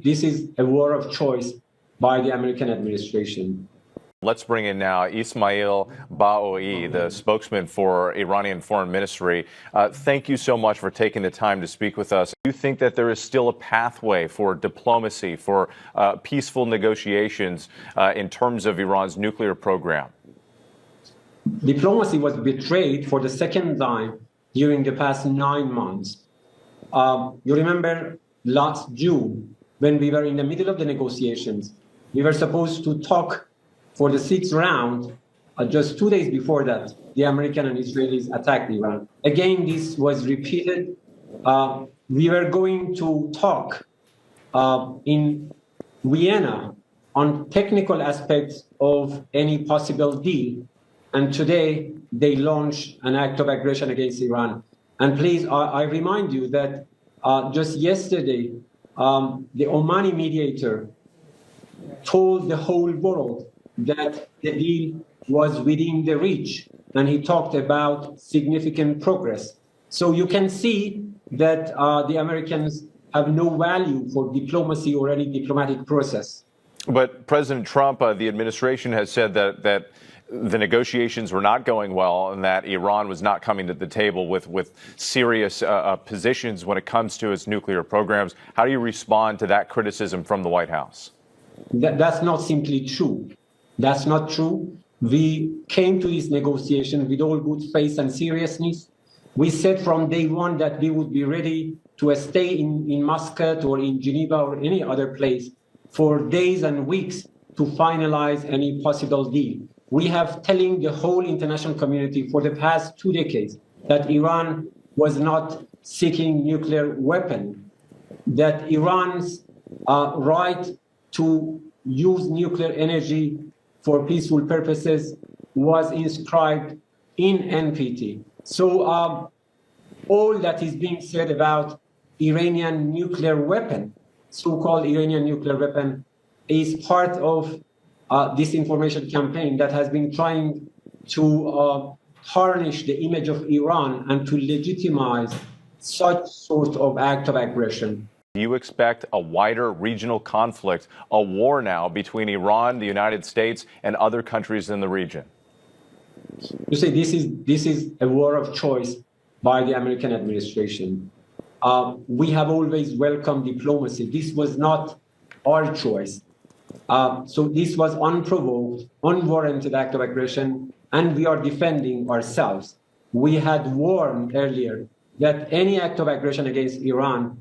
This is a war of choice by the American administration. Let's bring in now Ismail Baoi, the spokesman for Iranian Foreign Ministry. Thank you so much for taking the time to speak with us. Do you think that there is still a pathway for diplomacy, for peaceful negotiations in terms of Iran's nuclear program? Diplomacy was betrayed for the second time during the past 9 months. You remember last June, when we were in the middle of the negotiations, we were supposed to talk for the 6th round. Just 2 days before that, the American and Israelis attacked Iran. Again, this was repeated. We were going to talk in Vienna on technical aspects of any possible deal. And today, they launched an act of aggression against Iran. And please, I remind you that just yesterday, the Omani mediator told the whole world that the deal was within the reach, and he talked about significant progress. So you can see that the Americans have no value for diplomacy or any diplomatic process. But President Trump, the administration has said that the negotiations were not going well and that Iran was not coming to the table with serious positions when it comes to its nuclear programs. How do you respond to that criticism from the White House? That's not simply true. That's not true. We came to this negotiation with all good faith and seriousness. We said from day one that we would be ready to stay in Muscat or in Geneva or any other place for days and weeks to finalize any possible deal. We have telling the whole international community for the past 2 decades that Iran was not seeking nuclear weapon, that Iran's right to use nuclear energy for peaceful purposes was inscribed in NPT. So all that is being said about Iranian nuclear weapon, so-called Iranian nuclear weapon, is part of disinformation campaign that has been trying to tarnish the image of Iran and to legitimize such sort of act of aggression. Do you expect a wider regional conflict, a war now between Iran, the United States, and other countries in the region? You say this is a war of choice by the American administration. We have always welcomed diplomacy. This was not our choice. So this was unprovoked, unwarranted act of aggression, and we are defending ourselves. We had warned earlier that any act of aggression against Iran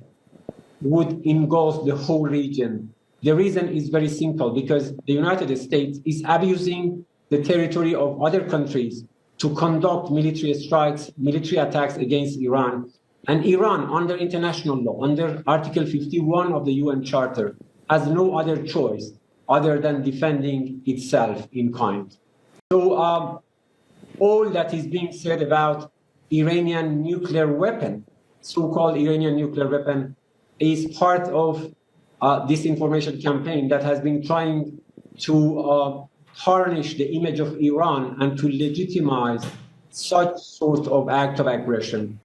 would engulf the whole region. The reason is very simple, because the United States is abusing the territory of other countries to conduct military strikes, military attacks against Iran. And Iran, under international law, under Article 51 of the UN Charter, has no other choice other than defending itself in kind. So all that is being said about Iranian nuclear weapon, so-called Iranian nuclear weapon, is part of disinformation campaign that has been trying to tarnish the image of Iran and to legitimize such sort of act of aggression.